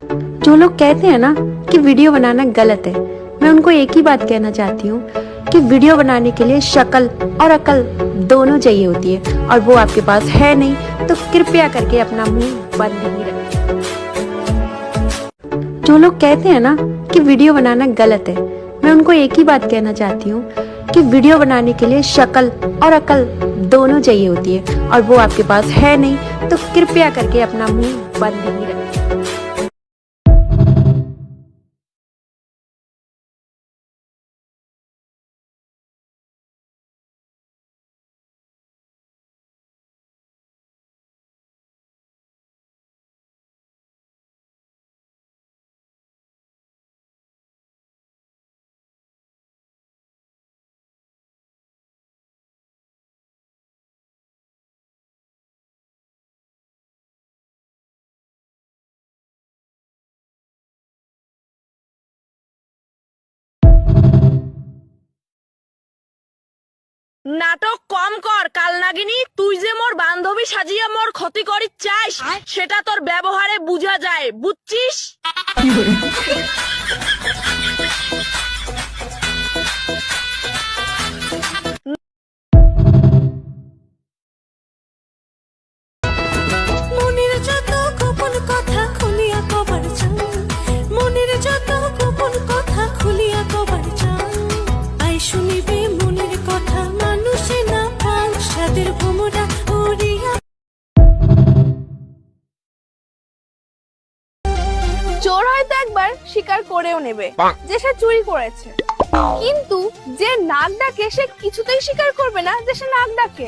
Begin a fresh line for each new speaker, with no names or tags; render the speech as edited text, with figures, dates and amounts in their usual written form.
जो लोग कहते हैं ना कि वीडियो बनाना गलत है, मैं उनको एक ही बात कहना चाहती हूँ कि वीडियो बनाने के लिए शक्ल और अकल दोनों चाहिए होती है, और वो आपके पास है नहीं, तो कृपया करके अपना मुंह बंद ही रखें। जो लोग कहते हैं ना कि वीडियो बनाना गलत है, मैं उनको एक ही बात कहना चाहती हूँ कि वीडियो बनाने के लिए शक्ल और अकल दोनों चाहिए होती है, और वो आपके पास है नहीं, तो कृपया करके अपना मुंह बंद ही रखें।
নাটক কম কর কালনাগিনী, তুই যে মোর বান্ধবী সাজিয়ে মোর ক্ষতি করিস চাস সেটা তোর ব্যবহারে বোঝা যায়, বুঝছিস?
মনের যত গোপন কথা খুলিয়া কবার চাও, মনের যত গোপন কথা খুলিয়া কবার চাও, আই শুনিবে মনের কথা মানুষে না পাও, সাদের ভোমরা উড়িয়া।
চোর হয়তো একবার স্বীকার করেও নেবে যে সে চুরি করেছে, কিন্তু যে নাক ডাকে সে কিছুতেই স্বীকার করবে না যে সে নাক ডাকে।